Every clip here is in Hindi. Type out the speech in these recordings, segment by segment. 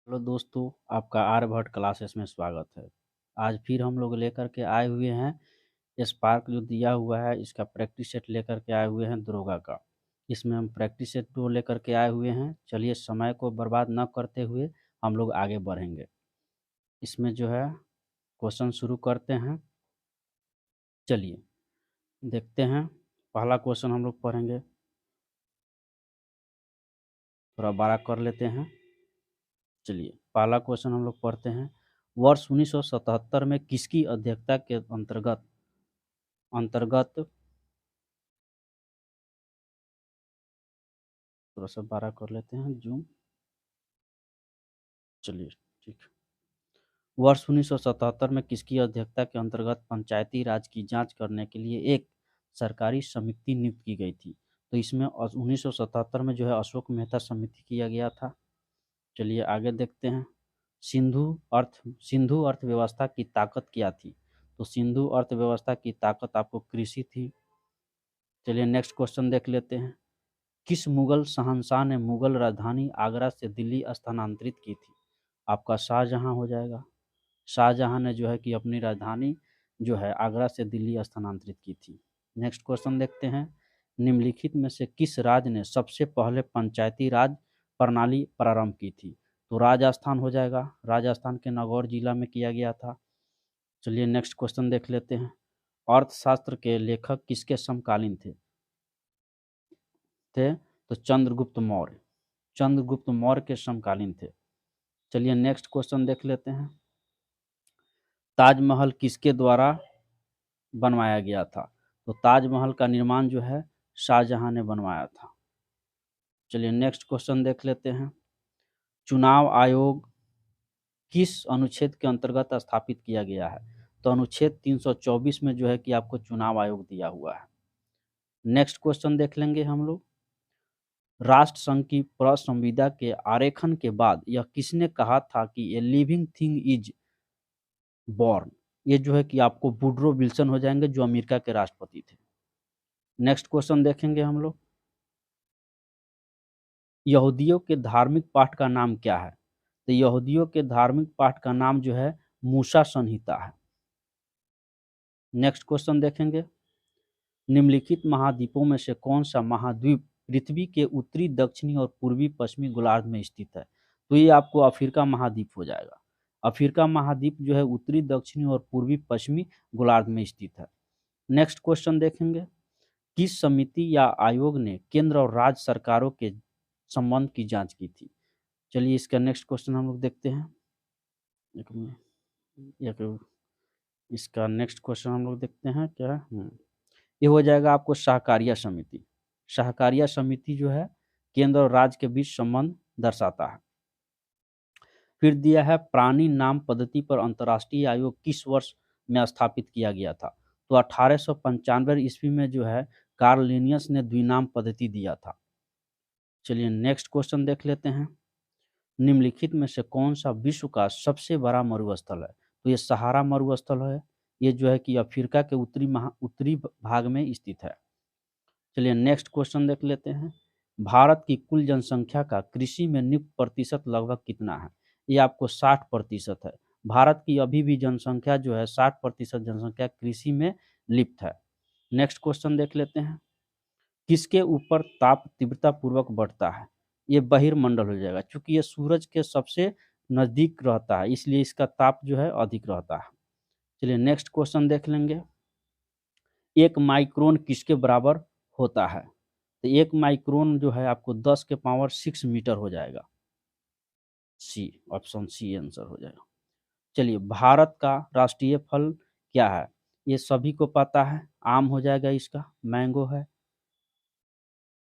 हेलो दोस्तों, आपका आर्यभट्ट क्लासेस में स्वागत है। आज फिर हम लोग लेकर के आए हुए हैं स्पार्क जो दिया हुआ है, इसका प्रैक्टिस सेट लेकर के आए हुए हैं दरोगा का। इसमें हम प्रैक्टिस सेट को लेकर के आए हुए हैं। चलिए समय को बर्बाद न करते हुए हम लोग आगे बढ़ेंगे। इसमें जो है क्वेश्चन शुरू करते हैं। चलिए देखते हैं। पहला क्वेश्चन हम लोग पढ़ेंगे, थोड़ा बड़ा कर लेते हैं। चलिए पहला क्वेश्चन हम लोग पढ़ते हैं। वर्ष 1977 में किसकी अध्यक्षता के अंतर्गत अंतर्गत थोड़ा सा बड़ा कर लेते हैं जूम। चलिए ठीक है। वर्ष 1977 में किसकी अध्यक्षता के अंतर्गत पंचायती राज की जांच करने के लिए एक सरकारी समिति नियुक्त की गई थी? तो इसमें 1977 में जो है अशोक मेहता समिति किया गया था। चलिए आगे देखते हैं। सिंधु अर्थव्यवस्था की ताकत क्या थी? तो सिंधु अर्थव्यवस्था की ताकत आपको कृषि थी। चलिए नेक्स्ट क्वेश्चन देख लेते हैं। किस मुगल शहंशाह ने मुगल राजधानी आगरा से दिल्ली स्थानांतरित की थी? आपका शाहजहां हो जाएगा। शाहजहां ने जो है कि अपनी राजधानी जो है आगरा से दिल्ली स्थानांतरित की थी। नेक्स्ट क्वेश्चन देखते हैं। निम्नलिखित में से किस राज्य ने सबसे पहले पंचायती राज प्रणाली प्रारंभ की थी? तो राजस्थान हो जाएगा। राजस्थान के नागौर जिला में किया गया था। चलिए नेक्स्ट क्वेश्चन देख लेते हैं। अर्थशास्त्र के लेखक किसके समकालीन थे? तो चंद्रगुप्त मौर्य। चंद्रगुप्त मौर्य के समकालीन थे। चलिए नेक्स्ट क्वेश्चन देख लेते हैं। ताजमहल किसके द्वारा बनवाया गया था? तो ताजमहल का निर्माण जो है शाहजहां ने बनवाया था। चलिए नेक्स्ट क्वेश्चन देख लेते हैं। चुनाव आयोग किस अनुच्छेद के अंतर्गत स्थापित किया गया है? तो अनुच्छेद 324 में जो है कि आपको चुनाव आयोग दिया हुआ है। नेक्स्ट क्वेश्चन देख लेंगे हम लोग। राष्ट्र संघ की प्रसंविदा के आरेखन के बाद यह किसने कहा था कि a living thing is born? ये जो है कि आपको वुडरो विल्सन हो जाएंगे, जो अमेरिका के राष्ट्रपति थे। नेक्स्ट क्वेश्चन देखेंगे हम लोग। यहूदियों के धार्मिक पाठ का नाम क्या है? तो यहूदियों के धार्मिक पाठ का नाम जो है मूसा संहिता है। नेक्स्ट क्वेश्चन देखेंगे। निम्नलिखित महाद्वीपों में से कौन सा महाद्वीप पृथ्वी के उत्तरी, दक्षिणी और पूर्वी पश्चिमी गोलार्ध में स्थित है? तो ये आपको अफ्रीका महाद्वीप हो जाएगा। अफ्रीका महाद्वीप जो है उत्तरी, दक्षिणी और पूर्वी पश्चिमी गोलार्ध में स्थित है। नेक्स्ट क्वेश्चन देखेंगे। किस समिति या आयोग ने केंद्र और राज्य सरकारों के संबंध की जांच की थी? चलिए इसका नेक्स्ट क्वेश्चन हम लोग देखते हैं। एक मिनट, इसका नेक्स्ट क्वेश्चन हम लोग देखते हैं क्या है। ये हो जाएगा आपको सहकारिया समिति। सहकारिया समिति जो है केंद्र और राज्य के बीच संबंध दर्शाता है। फिर दिया है प्राणी नाम पद्धति पर अंतर्राष्ट्रीय आयोग किस वर्ष में स्थापित किया गया था? तो 1895 ईस्वी में जो है कार्ल लिनियस ने द्विनाम पद्धति दिया था। चलिए नेक्स्ट क्वेश्चन देख लेते हैं। निम्नलिखित में से कौन सा विश्व का सबसे बड़ा मरुस्थल है? तो ये सहारा मरुस्थल है। ये जो है कि अफ्रीका के उत्तरी भाग में स्थित है। चलिए नेक्स्ट क्वेश्चन देख लेते हैं। भारत की कुल जनसंख्या का कृषि में नियुक्त प्रतिशत लगभग कितना है? ये आपको 60% है। भारत की अभी भी जनसंख्या जो है 60% जनसंख्या कृषि में लिप्त है। नेक्स्ट क्वेश्चन देख लेते हैं। किसके ऊपर ताप तीव्रता पूर्वक बढ़ता है? ये बहिर्मंडल हो जाएगा, क्योंकि ये सूरज के सबसे नजदीक रहता है, इसलिए इसका ताप जो है अधिक रहता है। चलिए नेक्स्ट क्वेश्चन देख लेंगे। एक माइक्रोन किसके बराबर होता है? तो एक माइक्रोन जो है आपको 10 के पावर 6 मीटर हो जाएगा। सी, ऑप्शन सी आंसर हो जाएगा। चलिए भारत का राष्ट्रीय फल क्या है? ये सभी को पता है, आम हो जाएगा, इसका मैंगो है।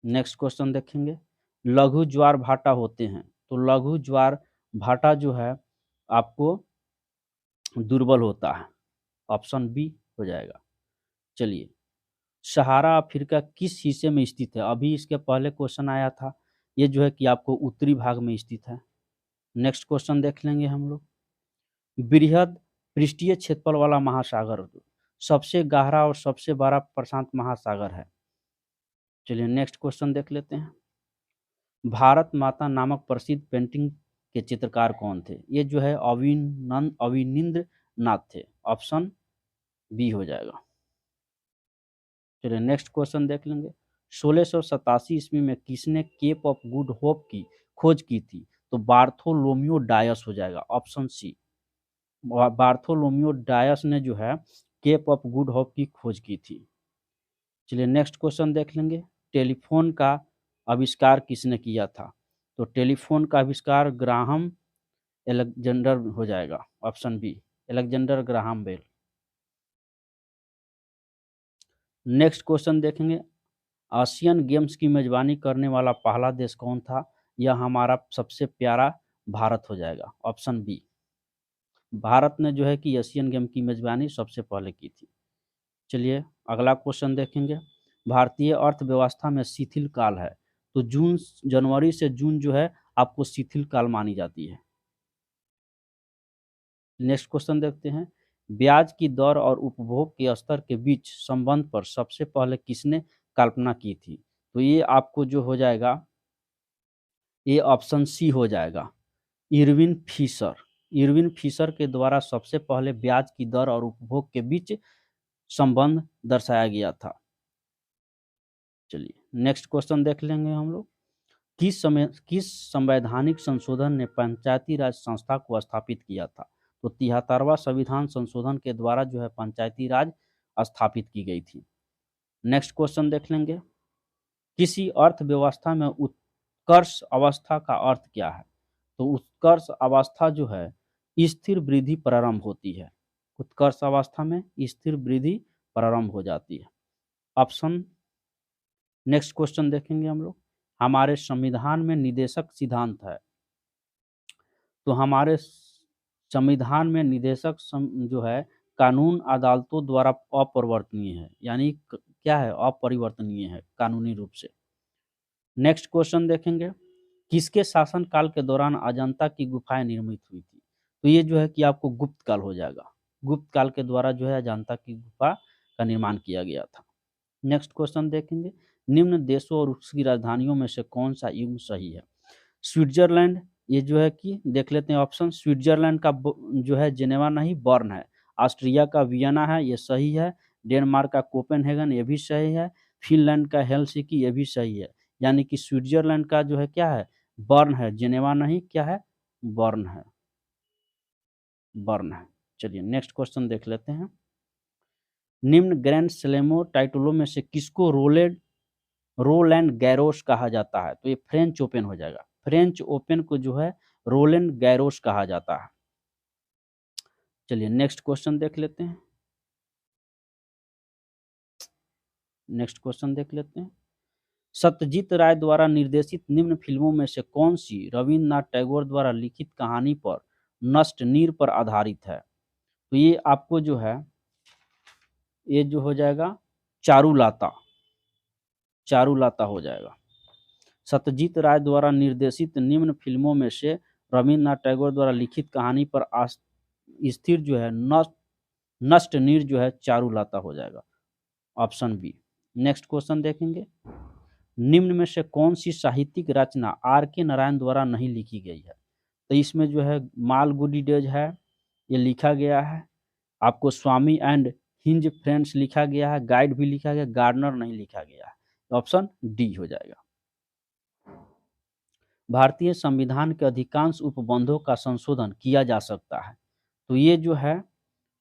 नेक्स्ट क्वेश्चन देखेंगे। लघु ज्वार भाटा होते हैं, तो लघु ज्वार भाटा जो है आपको दुर्बल होता है। ऑप्शन बी हो जाएगा। चलिए सहारा अफ्रीका किस हिस्से में स्थित है? अभी इसके पहले क्वेश्चन आया था। ये जो है कि आपको उत्तरी भाग में स्थित है। नेक्स्ट क्वेश्चन देख लेंगे हम लोग। बृहद पृष्ठीय क्षेत्रफल वाला महासागर सबसे गहरा और सबसे बड़ा प्रशांत महासागर है। चलिए नेक्स्ट क्वेश्चन देख लेते हैं। भारत माता नामक प्रसिद्ध पेंटिंग के चित्रकार कौन थे? ये जो है अविनिंद्र नाथ थे। ऑप्शन बी हो जाएगा। चलिए नेक्स्ट क्वेश्चन देख लेंगे। 1687 ईस्वी में किसने केप ऑफ गुड होप की खोज की थी? तो बार्थोलोम्यू डायस हो जाएगा। ऑप्शन सी, बार्थोलोम्यू डायस ने जो है केप ऑफ गुड होप की खोज की थी। चलिए नेक्स्ट क्वेश्चन देख लेंगे। टेलीफोन का आविष्कार किसने किया था? तो टेलीफोन का आविष्कार ग्राहम एलेक्जेंडर हो जाएगा। Option B, Alexander Graham Bell. Next question देखेंगे। आसियन गेम्स की मेजबानी करने वाला पहला देश कौन था? यह हमारा सबसे प्यारा भारत हो जाएगा। ऑप्शन बी, भारत ने जो है कि एशियन गेम की मेजबानी सबसे पहले की थी। चलिए अगला क्वेश्चन देखेंगे। भारतीय अर्थव्यवस्था में शिथिल काल है, तो जनवरी से जून जो है आपको शिथिल काल मानी जाती है। नेक्स्ट क्वेश्चन देखते हैं। ब्याज की दर और उपभोग के स्तर के बीच संबंध पर सबसे पहले किसने कल्पना की थी? तो ये आपको जो हो जाएगा, ये ऑप्शन सी हो जाएगा, इरविन फिशर। इरविन फिशर के द्वारा सबसे पहले ब्याज की दर और उपभोग के बीच संबंध दर्शाया गया था। चलिए नेक्स्ट क्वेश्चन देख लेंगे हम लोग। किस संवैधानिक संशोधन ने पंचायती राज संस्था को स्थापित किया था? तो 73वां संविधान संशोधन के द्वारा जो है पंचायती राज स्थापित की गई थी। नेक्स्ट क्वेश्चन देख लेंगे। किसी अर्थव्यवस्था में उत्कर्ष अवस्था का अर्थ क्या है? तो उत्कर्ष अवस्था जो है स्थिर वृद्धि प्रारंभ होती है। उत्कर्ष अवस्था में स्थिर वृद्धि प्रारंभ हो जाती है। ऑप्शन, नेक्स्ट क्वेश्चन देखेंगे हम लोग। हमारे संविधान में निदेशक सिद्धांत है, तो हमारे संविधान में निदेशक जो है कानून अदालतों द्वारा अपरिवर्तनीय है, यानी क्या है, अपरिवर्तनीय है कानूनी रूप से। नेक्स्ट क्वेश्चन देखेंगे। किसके शासन काल के दौरान अजंता की गुफाएं निर्मित हुई थी? तो ये जो है कि आपको गुप्त काल हो जाएगा। गुप्त काल के द्वारा जो है अजंता की गुफा का निर्माण किया गया था। नेक्स्ट क्वेश्चन देखेंगे। निम्न देशों और उसकी राजधानियों में से कौन सा युग्म सही है? स्विट्जरलैंड, ये जो है कि देख लेते हैं ऑप्शन। स्विट्जरलैंड का जो है जेनेवा नहीं, बर्न है। ऑस्ट्रिया का वियना है, ये सही है। डेनमार्क का कोपेनहेगन, ये भी सही है। फिनलैंड का हेलसिंकी, ये भी सही है। यानी कि स्विट्जरलैंड का जो है क्या है, बर्न है, जेनेवा नहीं, क्या है, बर्न है, बर्न है। चलिए नेक्स्ट क्वेश्चन देख लेते हैं। निम्न ग्रैंड स्लैमो टाइटलों में से किसको रोलैंड गैरोस कहा जाता है? तो ये फ्रेंच ओपन हो जाएगा। फ्रेंच ओपन को जो है रोलैंड गैरोस कहा जाता है। चलिए नेक्स्ट क्वेश्चन देख लेते हैं। नेक्स्ट क्वेश्चन देख लेते हैं। सत्यजीत राय द्वारा निर्देशित निम्न फिल्मों में से कौन सी रविन्द्रनाथ टैगोर द्वारा लिखित कहानी पर नष्ट नीर पर आधारित है? तो ये आपको जो है, ये जो हो जाएगा चारुलाता, चारुलाता हो जाएगा। सत्यजीत राय द्वारा निर्देशित निम्न फिल्मों में से रविन्द्रनाथ टैगोर द्वारा लिखित कहानी पर स्थिर जो है नष्ट नीर जो है चारुलाता हो जाएगा। Option B. नेक्स्ट क्वेश्चन देखेंगे। निम्न में से कौन सी साहित्यिक रचना आर के नारायण द्वारा नहीं लिखी गई है? तो इसमें जो है मालगुडी डेज है, ये लिखा गया है। आपको स्वामी एंड हिंज फ्रेंड्स लिखा गया है, गाइड भी लिखा गया, गार्डनर नहीं लिखा गया है। ऑप्शन डी हो जाएगा। भारतीय संविधान के अधिकांश उपबंधों का संशोधन किया जा सकता है, तो ये जो है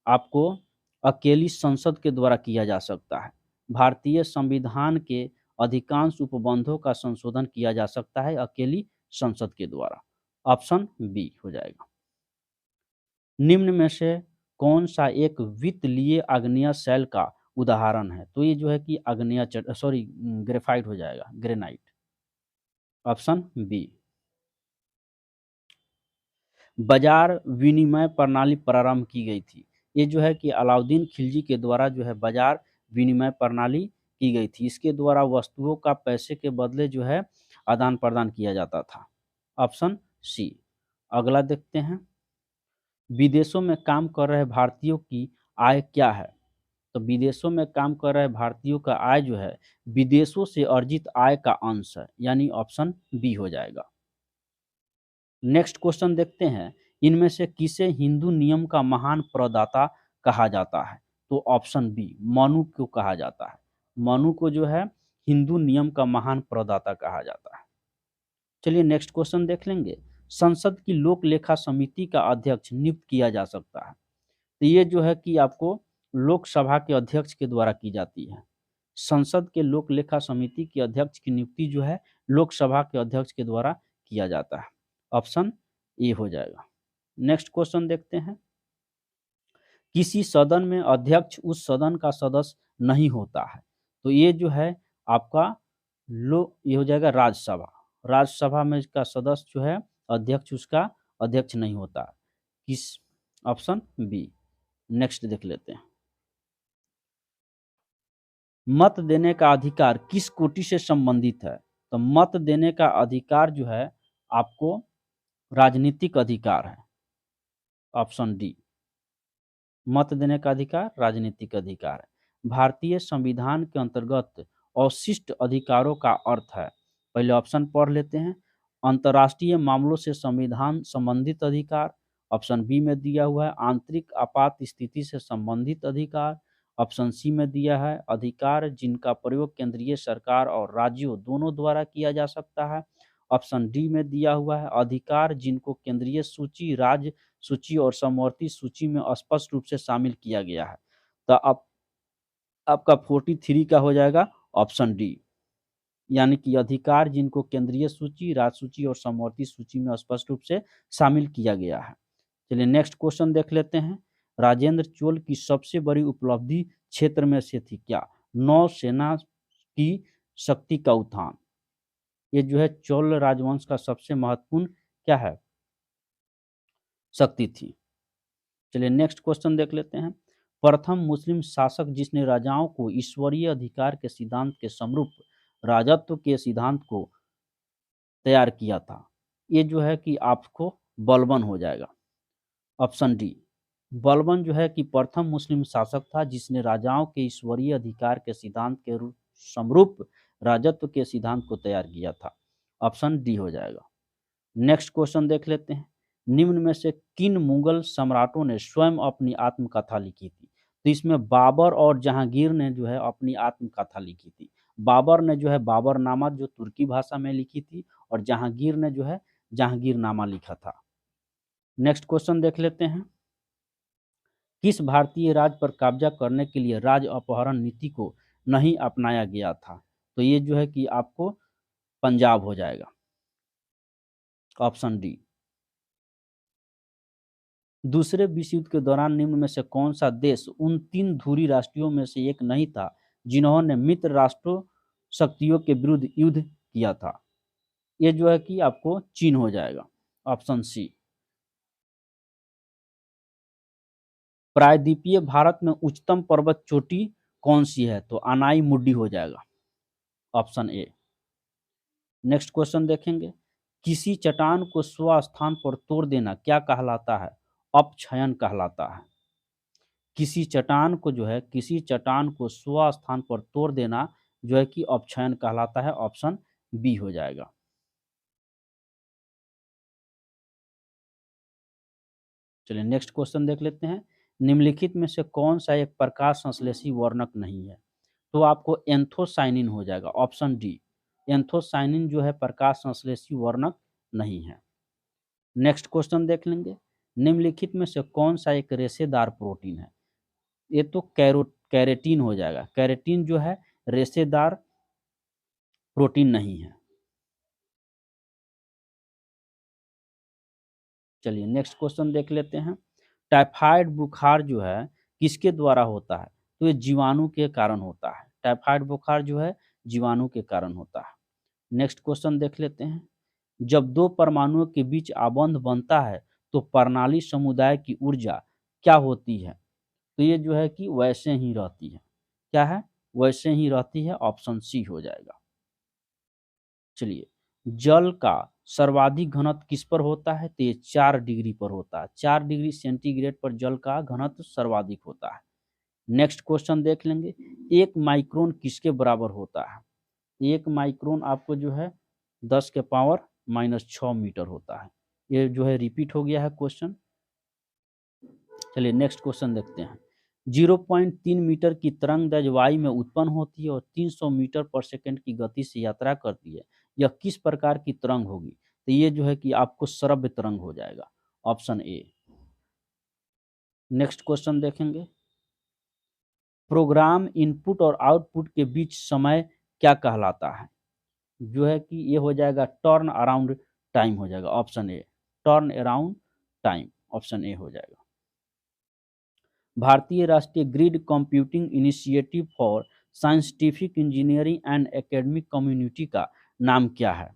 आपको अकेली संसद के द्वारा किया जा सकता है। भारतीय संविधान के अधिकांश उपबंधों का संशोधन किया जा सकता है अकेली संसद के द्वारा। ऑप्शन बी हो जाएगा। निम्न में से कौन सा एक वित्तीय आग्नेय शैल का उदाहरण है? तो ये जो है कि आग्नेय ग्रेफाइट हो जाएगा, ग्रेनाइट। Option B. बाजार विनिमय प्रणाली प्रारंभ की गई थी, ये जो है कि अलाउद्दीन खिलजी के द्वारा जो है बाजार विनिमय प्रणाली की गई थी। इसके द्वारा वस्तुओं का पैसे के बदले जो है आदान प्रदान किया जाता था। Option C. अगला देखते हैं। विदेशों में काम कर रहे भारतीयों की आय क्या है? तो विदेशों में काम कर रहे भारतीयों का आय जो है विदेशों से अर्जित आय का अंश है, यानी ऑप्शन बी हो जाएगा। नेक्स्ट क्वेश्चन देखते हैं, इनमें से किसे हिंदू नियम का महान प्रदाता कहा जाता है? तो ऑप्शन बी, मनु को कहा जाता है। मनु को जो है हिंदू नियम का महान प्रदाता कहा जाता है। चलिए नेक्स्ट क्वेश्चन देख लेंगे, संसद की लोक लेखा समिति का अध्यक्ष नियुक्त किया जा सकता है? तो ये जो है कि आपको लोकसभा के अध्यक्ष के द्वारा की जाती है। संसद के लोक लेखा समिति के अध्यक्ष की नियुक्ति जो है लोकसभा के अध्यक्ष के द्वारा किया जाता है। ऑप्शन ए हो जाएगा। नेक्स्ट क्वेश्चन देखते हैं, किसी सदन में अध्यक्ष उस सदन का सदस्य नहीं होता है? तो ये जो है आपका ये हो जाएगा राज्यसभा। राज्यसभा में इसका सदस्य जो है अध्यक्ष उसका अध्यक्ष नहीं होता। किस? Option B. नेक्स्ट देख लेते हैं, मत देने का अधिकार किस कोटि से संबंधित है? तो मत देने का अधिकार जो है आपको राजनीतिक अधिकार है। ऑप्शन डी, मत देने का अधिकार राजनीतिक अधिकार है। भारतीय संविधान के अंतर्गत अवशिष्ट अधिकारों का अर्थ है, पहले ऑप्शन पढ़ लेते हैं, अंतर्राष्ट्रीय मामलों से संविधान संबंधित अधिकार। ऑप्शन बी में दिया हुआ है आंतरिक आपात स्थिति से संबंधित अधिकार। ऑप्शन सी में दिया है अधिकार जिनका प्रयोग केंद्रीय सरकार और राज्यों दोनों द्वारा किया जा सकता है। ऑप्शन डी में दिया हुआ है अधिकार जिनको केंद्रीय सूची, राज्य सूची और समवर्ती सूची में स्पष्ट रूप से शामिल किया गया है। तो अब आपका 43 का हो जाएगा ऑप्शन डी, यानी कि अधिकार जिनको केंद्रीय सूची, राज्य सूची और समवर्ती सूची में स्पष्ट रूप से शामिल किया गया है। चलिए नेक्स्ट क्वेश्चन देख लेते हैं, राजेंद्र चोल की सबसे बड़ी उपलब्धि क्षेत्र में से थी क्या? नौसेना की शक्ति का उत्थान। ये जो है चोल राजवंश का सबसे महत्वपूर्ण क्या है? शक्ति थी। चलिए नेक्स्ट क्वेश्चन देख लेते हैं, प्रथम मुस्लिम शासक जिसने राजाओं को ईश्वरीय अधिकार के सिद्धांत के समरूप राजत्व के सिद्धांत को तैयार किया था? ये जो है कि आपको बलबन हो जाएगा। ऑप्शन डी, बलबन जो है कि प्रथम मुस्लिम शासक था जिसने राजाओं के ईश्वरीय अधिकार के सिद्धांत के समरूप राजत्व के सिद्धांत को तैयार किया था। ऑप्शन डी हो जाएगा। नेक्स्ट क्वेश्चन देख लेते हैं, निम्न में से किन मुगल सम्राटों ने स्वयं अपनी आत्मकथा लिखी थी? तो इसमें बाबर और जहांगीर ने जो है अपनी आत्मकथा लिखी थी। बाबर ने जो है बाबरनामा जो तुर्की भाषा में लिखी थी और जहांगीर ने जो है जहांगीरनामा लिखा था। नेक्स्ट क्वेश्चन देख लेते हैं, किस भारतीय राज्य पर कब्जा करने के लिए राज्य अपहरण नीति को नहीं अपनाया गया था? तो ये जो है कि आपको पंजाब हो जाएगा। Option D. दूसरे विश्व युद्ध के दौरान निम्न में से कौन सा देश उन 3 धुरी राष्ट्रों में से एक नहीं था जिन्होंने मित्र राष्ट्रों शक्तियों के विरुद्ध युद्ध किया था? ये जो है कि आपको चीन हो जाएगा। Option C. प्रायद्वीपीय भारत में उच्चतम पर्वत चोटी कौन सी है? तो अनाई मुड्डी हो जाएगा। Option A. नेक्स्ट क्वेश्चन देखेंगे, किसी चट्टान को स्वस्थान पर तोड़ देना क्या कहलाता है? अपक्षयन कहलाता है। किसी चट्टान को स्वस्थान पर तोड़ देना जो है कि अपक्षयन कहलाता है। ऑप्शन बी हो जाएगा। चलिए नेक्स्ट क्वेश्चन देख लेते हैं, निम्नलिखित में से कौन सा एक प्रकाश संश्लेषी वर्णक नहीं है? तो आपको एंथोसाइनिन हो जाएगा। ऑप्शन डी, एंथोसाइनिन जो है प्रकाश संश्लेषी वर्णक नहीं है। नेक्स्ट क्वेश्चन देख लेंगे, निम्नलिखित में से कौन सा एक रेशेदार प्रोटीन है? ये तो कैरेटीन हो जाएगा। कैरेटीन जो है रेशेदार प्रोटीन नहीं है। चलिए नेक्स्ट क्वेश्चन देख लेते हैं, टाइफाइड बुखार जो है किसके द्वारा होता है? तो ये जीवाणु के कारण होता है। टाइफाइड बुखार जो है जीवाणु के कारण होता है। नेक्स्ट क्वेश्चन देख लेते हैं, जब 2 परमाणुओं के बीच आबंध बनता है तो प्रणाली समुदाय की ऊर्जा क्या होती है? तो ये जो है कि वैसे ही रहती है। क्या है? वैसे ही रहती है। ऑप्शन सी हो जाएगा। चलिए, जल का सर्वाधिक घनत्व किस पर होता है? तो ये 4 डिग्री पर होता है। 4 डिग्री सेंटीग्रेड पर जल का घनत्व सर्वाधिक होता है। नेक्स्ट क्वेश्चन देख लेंगे, 1 माइक्रोन किसके बराबर होता है? 1 माइक्रोन आपको जो है 10 के पावर -6 मीटर होता है। ये जो है रिपीट हो गया है क्वेश्चन। चलिए नेक्स्ट क्वेश्चन देखते हैं। 0.3 मीटर की तरंग दैर्ध्य वायु में उत्पन्न होती है और 300 मीटर पर सेकंड की गति से यात्रा करती है। यह किस प्रकार की तरंग होगी? तो ये जो है कि आपको श्रव्य तरंग हो जाएगा, ऑप्शन ए। नेक्स्ट क्वेश्चन देखेंगे। प्रोग्राम इनपुट और आउटपुट के बीच समय क्या कहलाता है? जो है कि ये हो जाएगा टर्न अराउंड टाइम हो जाएगा, option A. Turn around time, option A हो जाएगा। भारतीय राष्ट्रीय grid computing initiative for scientific engineering and academic community का नाम क्या है?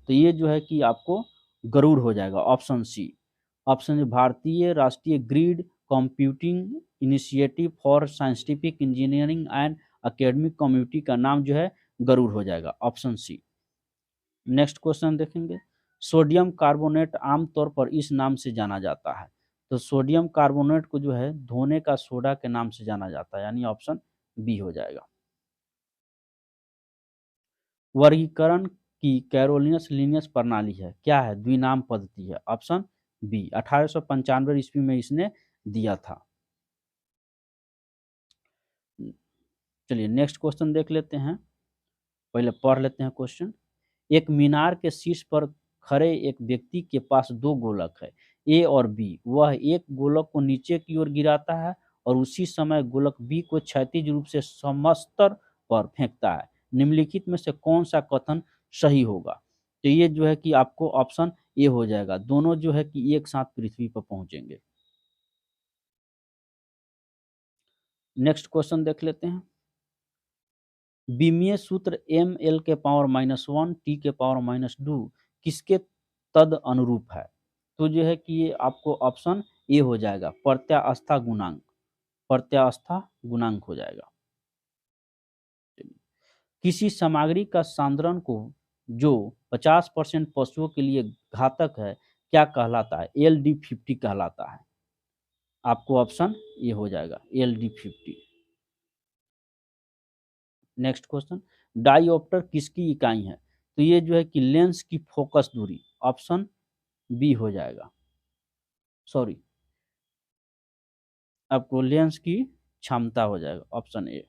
तो ये जो है कि आपको गरुड़ हो जाएगा, ऑप्शन सी। ऑप्शन भारतीय राष्ट्रीय grid computing initiative for scientific engineering and academic community का नाम जो है गरुड़ हो जाएगा, ऑप्शन सी। नेक्स्ट क्वेश्चन देखेंगे। सोडियम कार्बोनेट आमतौर पर इस नाम से जाना जाता है। तो सोडियम कार्बोनेट को जो है धोने का सोडा के नाम से जाना जाता है, यानी ऑप्शन बी हो जाएगा। वर्गीकरण की कैरोलिनस लीनियस प्रणाली है, क्या है? द्विनाम पद्धति है, ऑप्शन बी। 1895 ईस्वी में इसने दिया था। चलिए नेक्स्ट क्वेश्चन देख लेते हैं, पहले पढ़ लेते हैं क्वेश्चन। एक मीनार के शीर्ष पर खड़े एक व्यक्ति के पास दो गोलक है, ए और बी। वह एक गोलक को नीचे की ओर गिराता है और उसी समय गोलक बी को क्षैतिज रूप से समस्तर पर फेंकता है। निम्नलिखित में से कौन सा कथन सही होगा? तो ये जो है कि आपको ऑप्शन ए हो जाएगा, दोनों जो है कि एक साथ पृथ्वी पर पहुंचेंगे। नेक्स्ट क्वेश्चन देख लेते हैं। विमीय सूत्र एम एल के पावर -1 टी के पावर -2 किसके तद अनुरूप है? तो जो है कि ये आपको ऑप्शन ए हो जाएगा, प्रत्यास्था गुणांक। प्रत्यास्था गुणांक हो जाएगा। किसी सामग्री का सांद्रण को जो 50% पशुओं के लिए घातक है क्या कहलाता है? LD50 कहलाता है। आपको ऑप्शन ए हो जाएगा, LD50। Next question. डायोप्टर किसकी इकाई है? तो ये जो है कि लेंस की फोकस दूरी, ऑप्शन बी हो जाएगा। सॉरी, आपको लेंस की क्षमता हो जाएगा, ऑप्शन ए।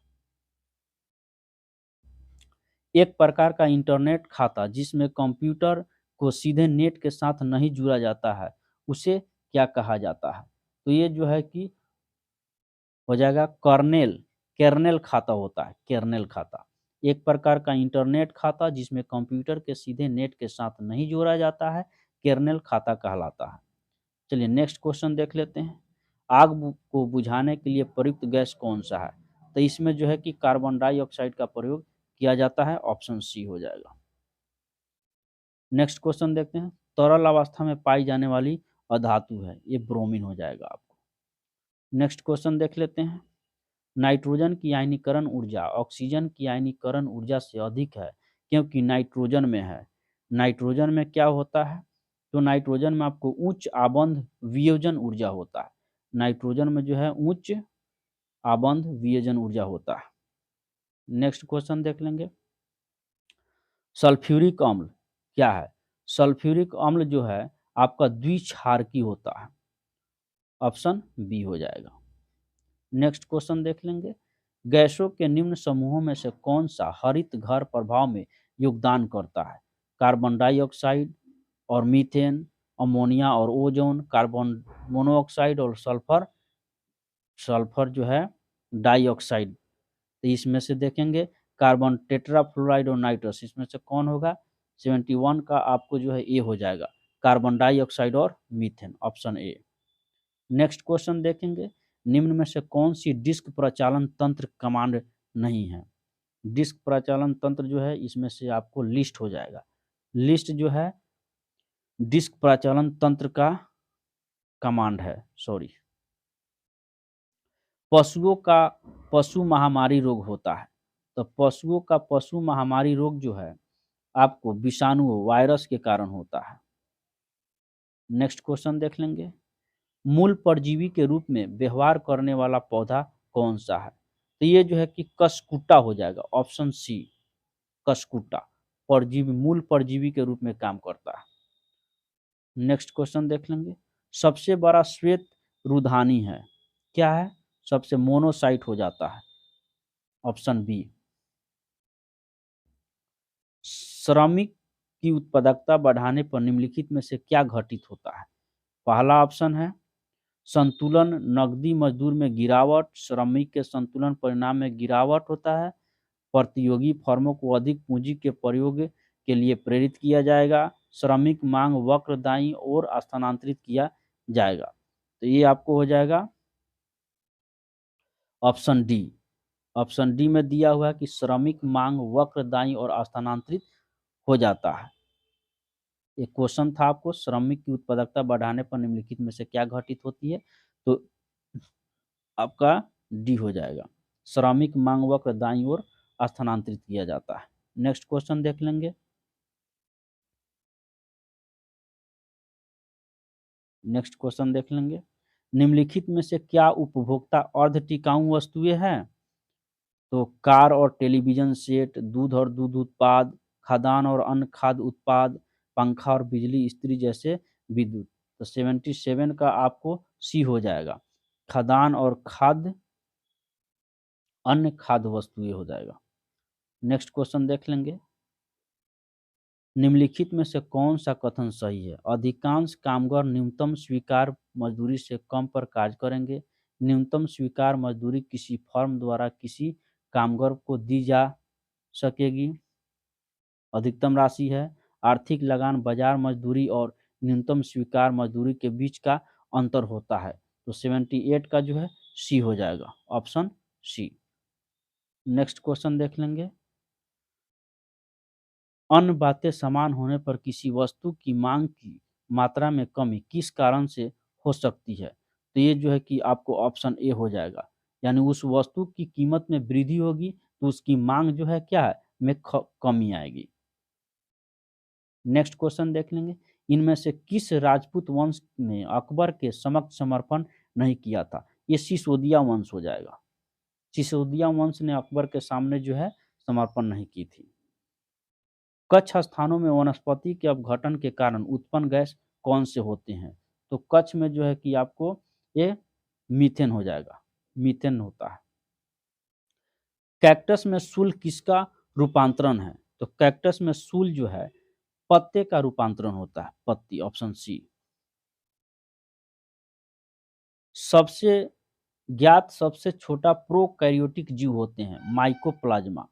एक प्रकार का इंटरनेट खाता जिसमें कंप्यूटर को सीधे नेट के साथ नहीं जुड़ा जाता है, उसे क्या कहा जाता है? तो ये जो है कि हो जाएगा कर्नेल, कर्नेल खाता होता है, कर्नेल खाता। एक प्रकार का इंटरनेट खाता जिसमें कंप्यूटर के सीधे नेट के साथ नहीं जोड़ा जाता है, कर्नेल खाता कहलाता है। चलिए नेक्स्ट क्वेश्चन देख लेते हैं। आग को बुझाने के लिए प्रयुक्त गैस कौन सा है? तो इसमें जो है कि कार्बन डाइऑक्साइड का प्रयोग किया जाता है, ऑप्शन सी हो जाएगा। नेक्स्ट क्वेश्चन देखते हैं। तरल अवस्था में पाई जाने वाली अधातु है, ये ब्रोमीन हो जाएगा आपको। नेक्स्ट क्वेश्चन देख लेते हैं। नाइट्रोजन की आयनीकरण ऊर्जा ऑक्सीजन की आयनीकरण ऊर्जा से अधिक है क्योंकि नाइट्रोजन में है। नाइट्रोजन में क्या होता है? तो नाइट्रोजन में आपको उच्च आबंध वियोजन ऊर्जा होता है। नाइट्रोजन में जो है उच्च आबंध वियोजन ऊर्जा होता है। नेक्स्ट क्वेश्चन देख लेंगे। सल्फ्यूरिक अम्ल क्या है? सल्फ्यूरिक अम्ल जो है आपका द्विक्षारकी होता है, ऑप्शन बी हो जाएगा। नेक्स्ट क्वेश्चन देख लेंगे। गैसों के निम्न समूहों में से कौन सा हरित घर प्रभाव में योगदान करता है? कार्बन डाइऑक्साइड और मीथेन, अमोनिया और ओजोन, कार्बन मोनोऑक्साइड और सल्फर, सल्फर जो है डाइऑक्साइड। तो इसमें से देखेंगे कार्बन टेट्राफ्लोराइड और नाइट्रस, इसमें से कौन होगा? 71 का आपको जो है ए हो जाएगा, कार्बन डाइऑक्साइड और methane, option A. Next question देखेंगे। निम्न में से कौन सी डिस्क प्रचालन तंत्र कमांड नहीं है? डिस्क प्रचालन तंत्र जो है इसमें से आपको लिस्ट हो जाएगा। लिस्ट जो है डिस्क प्रचालन तंत्र का कमांड है, सॉरी। पशुओं का पशु महामारी रोग होता है, तो पशुओं का पशु महामारी रोग जो है आपको विषाणु वायरस के कारण होता है। नेक्स्ट क्वेश्चन देख लेंगे। मूल परजीवी के रूप में व्यवहार करने वाला पौधा कौन सा है? तो ये जो है कि कसकुटा हो जाएगा, ऑप्शन सी, कसकुटा। परजीवी, मूल परजीवी के रूप में काम करता है। नेक्स्ट क्वेश्चन देख लेंगे। सबसे बड़ा श्वेत रुधानी है, क्या है? सबसे मोनोसाइट हो जाता है, ऑप्शन बी। श्रमिक की उत्पादकता बढ़ाने पर निम्नलिखित में से क्या घटित होता है? पहला ऑप्शन है संतुलन, नकदी मजदूर में गिरावट, श्रमिक के संतुलन परिणाम में गिरावट होता है, प्रतियोगी फर्मों को अधिक पूंजी के प्रयोग के लिए प्रेरित किया जाएगा, श्रमिक मांग वक्र दाईं ओर स्थानांतरित किया जाएगा। तो ये आपको हो जाएगा ऑप्शन डी। ऑप्शन डी में दिया हुआ है कि श्रमिक मांग वक्र दाईं ओर स्थानांतरित हो जाता है। एक क्वेश्चन था आपको, श्रमिक की उत्पादकता बढ़ाने पर निम्नलिखित में से क्या घटित होती है? तो आपका डी हो जाएगा, श्रमिक मांग वक्र दाईं ओर स्थानांतरित किया जाता है। नेक्स्ट क्वेश्चन देख लेंगे। नेक्स्ट क्वेश्चन देख लेंगे। निम्नलिखित में से क्या उपभोक्ता अर्ध टिकाऊ वस्तुएं हैं? तो कार और टेलीविजन सेट, दूध और दूध उत्पाद, खाद्यान्न और अन्य खाद्य उत्पाद, पंखा और बिजली इस्त्री जैसे विद्युत। तो 77 का आपको सी हो जाएगा, खाद्यान्न और अन्य खाद्य वस्तुएं हो जाएगा। नेक्स्ट क्वेश्चन देख लेंगे। निम्नलिखित में से कौन सा कथन सही है? अधिकांश कामगार न्यूनतम स्वीकार मजदूरी से कम पर कार्य करेंगे। न्यूनतम स्वीकार मजदूरी किसी फर्म द्वारा किसी कामगार को दी जा सकेगी, अधिकतम राशि है। आर्थिक लगान बाजार मजदूरी और न्यूनतम स्वीकार मजदूरी के बीच का अंतर होता है। तो 78 का जो है सी हो जाएगा, ऑप्शन सी। नेक्स्ट क्वेश्चन देख लेंगे। अन्य बातें समान होने पर किसी वस्तु की मांग की मात्रा में कमी किस कारण से हो सकती है? तो ये जो है कि आपको ऑप्शन ए हो जाएगा, यानी उस वस्तु की कीमत में वृद्धि होगी तो उसकी मांग जो है क्या है में कमी आएगी। नेक्स्ट क्वेश्चन देख लेंगे। इनमें से किस राजपूत वंश ने अकबर के समक्ष समर्पण नहीं किया था? ये सिसोदिया वंश हो जाएगा। सिसोदिया वंश ने अकबर के सामने जो है समर्पण नहीं की थी। कच्छ स्थानों में वनस्पति के अपघटन के कारण उत्पन्न गैस कौन से होते हैं? तो कच्छ में जो है कि आपको ये मीथेन हो जाएगा, मीथेन होता है। कैक्टस में सूल किसका रूपांतरण है? तो कैक्टस में सूल जो है पत्ते का रूपांतरण होता है, पत्ती, ऑप्शन सी। सबसे ज्ञात सबसे छोटा प्रोकैरियोटिक जीव होते हैं माइकोप्लाज्मा।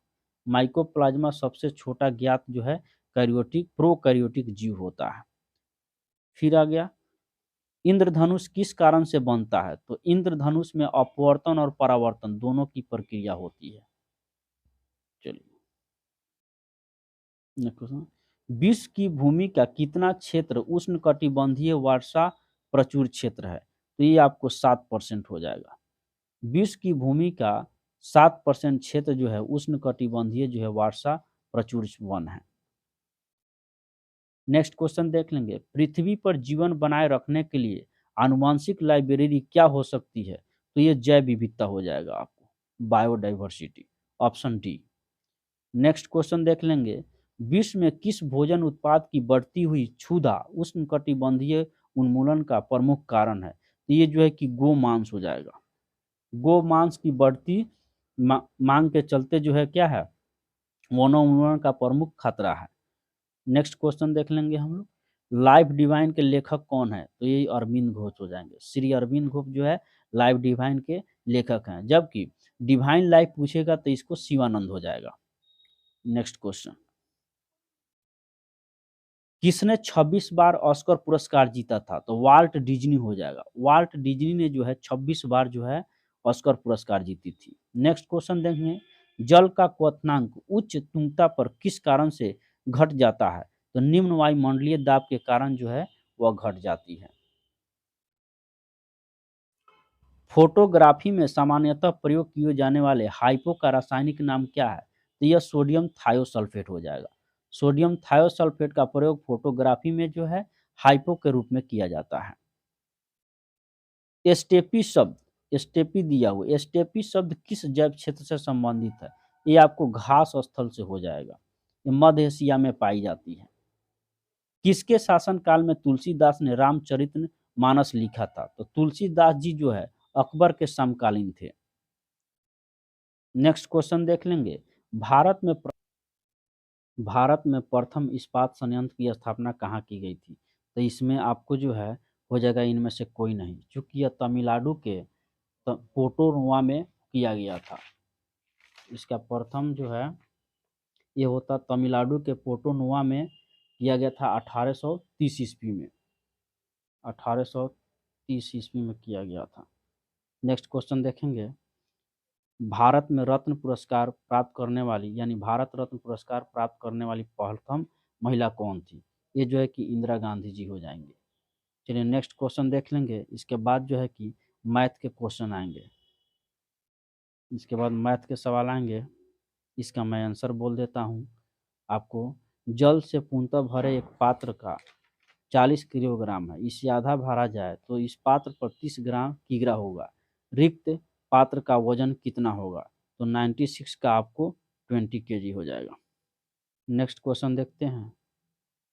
माइकोप्लाज्मा सबसे छोटा ज्ञात जो है प्रोकैरियोटिक जीव होता है। फिर आ गया, इंद्रधनुष किस कारण से बनता है? तो इंद्रधनुष में अपवर्तन और परावर्तन दोनों की प्रक्रिया होती है। चलिए विश्व की भूमि का कितना क्षेत्र उष्णकटिबंधीय वर्षा प्रचुर क्षेत्र है? तो ये आपको 7% हो जाएगा। विश्व की भूमि का 7% क्षेत्र जो है उष्णकटिबंधीय जो है वर्षा प्रचुर वन है। नेक्स्ट क्वेश्चन देख लेंगे। पृथ्वी पर जीवन बनाए रखने के लिए आनुवंशिक लाइब्रेरी क्या हो सकती है? तो ये जैव विविधता हो जाएगा आपको, biodiversity, option D. Next question देख लेंगे। विश्व में किस भोजन उत्पाद की बढ़ती हुई क्षुधा उष्णकटिबंधीय उन्मूलन का प्रमुख कारण है? तो ये जो है कि गोमांस हो जाएगा। गोमांस की बढ़ती मांग के चलते जो है क्या है वनोन्मूलन का प्रमुख खतरा है। नेक्स्ट क्वेश्चन देख लेंगे हम लोग। लाइफ डिवाइन के लेखक कौन है? तो ये अरविंद घोष हो जाएंगे। श्री अरविंद घोष जो है लाइफ डिवाइन के लेखक हैं, जबकि डिवाइन लाइफ पूछेगा तो इसको शिवानंद हो जाएगा। नेक्स्ट क्वेश्चन, किसने 26 बार ऑस्कर पुरस्कार जीता था? तो वाल्ट डिज्नी हो जाएगा। वाल्ट डिज्नी ने जो है 26 बार जो है ऑस्कर पुरस्कार जीती थी। नेक्स्ट क्वेश्चन देखेंगे। जल का क्वथनांक उच्च तुंगता पर किस कारण से घट जाता है? तो निम्न वायुमंडलीय दाब के कारण जो है वह घट जाती है। फोटोग्राफी में सामान्यतः प्रयोग किए जाने वाले हाइपो का रासायनिक नाम क्या है? तो यह सोडियम थायोसल्फेट हो जाएगा। सोडियम थायोसल्फेट का प्रयोग फोटोग्राफी में जो है हाइपो के रूप में किया जाता है। एस्टेपी शब्द, एस्टेपी दिया हुआ, एस्टेपी शब्द किस जैव क्षेत्र से संबंधित है? ये आपको घास स्थल से हो जाएगा। ये मध्य एशिया में पाई जाती है। किसके शासनकाल में तुलसीदास ने रामचरित मानस लिखा था? तो तुलसीदास जी जो है अकबर के समकालीन थे। नेक्स्ट क्वेश्चन देख लेंगे। भारत में भारत में प्रथम इस्पात संयंत्र की स्थापना कहाँ की गई थी? तो इसमें आपको जो है हो जाएगा इनमें से कोई नहीं, चूंकि यह तमिलनाडु के पोर्टोनुआ में किया गया था। इसका प्रथम जो है ये होता तमिलनाडु के पोर्टोनुआ में किया गया था 1830 ईस्वी में। 1830 ईस्वी में किया गया था। नेक्स्ट क्वेश्चन देखेंगे। भारत में रत्न पुरस्कार प्राप्त करने वाली यानी भारत रत्न पुरस्कार प्राप्त करने वाली प्रथम महिला कौन थी? ये जो है कि इंदिरा गांधी जी हो जाएंगे। चलिए नेक्स्ट क्वेश्चन देख लेंगे। इसके बाद जो है कि मैथ के क्वेश्चन आएंगे। इसके बाद मैथ के सवाल आएंगे। इसका मैं आंसर बोल देता हूँ आपको। जल से पूर्णतः भरे एक पात्र का 40 किलोग्राम है, इसे आधा भरा जाए तो इस पात्र पर 30 ग्राम किग्रा होगा। रिक्त पात्र का वजन कितना होगा? तो 96 का आपको 20 केजी हो जाएगा। नेक्स्ट क्वेश्चन देखते हैं।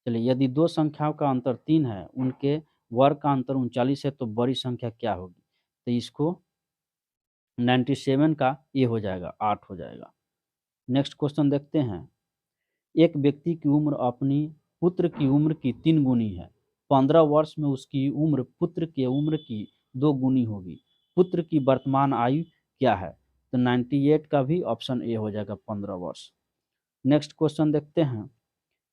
चलिए, यदि दो संख्याओं का अंतर 3 है, उनके वर्ग का अंतर 39 है, तो बड़ी संख्या क्या होगी? तो इसको 97 का ये हो जाएगा 8 हो जाएगा। नेक्स्ट क्वेश्चन देखते हैं। एक व्यक्ति की उम्र अपनी पुत्र की उम्र की 3 गुनी है। 15 वर्ष में उसकी उम्र पुत्र की उम्र की 2 गुनी होगी। पुत्र की वर्तमान आयु क्या है? तो 98 का भी ऑप्शन ए हो जाएगा 15 वर्ष। नेक्स्ट क्वेश्चन देखते हैं।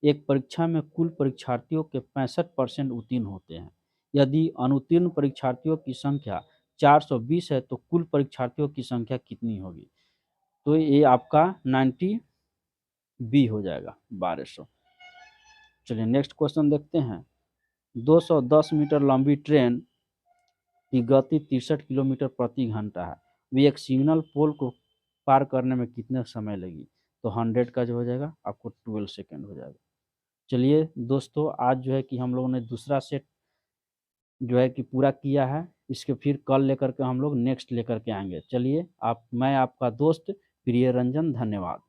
एक परीक्षा में कुल परीक्षार्थियों के 65% उत्तीर्ण होते हैं। यदि अनुत्तीर्ण परीक्षार्थियों की संख्या 420 है तो कुल परीक्षार्थियों की संख्या कितनी होगी? तो ये आपका 90 बी हो जाएगा 1200। चलिए नेक्स्ट क्वेश्चन देखते हैं। 210 मीटर लंबी ट्रेन की गति 63 किलोमीटर प्रति घंटा है। वे एक सिग्नल पोल को पार करने में कितने समय लगी? तो 100 का जो हो जाएगा आपको 12 सेकेंड हो जाएगा। चलिए दोस्तों, आज जो है कि हम लोगों ने दूसरा सेट जो है कि पूरा किया है। इसके फिर कल लेकर के हम लोग नेक्स्ट लेकर के आएंगे। चलिए, मैं आपका दोस्त प्रिय रंजन, धन्यवाद।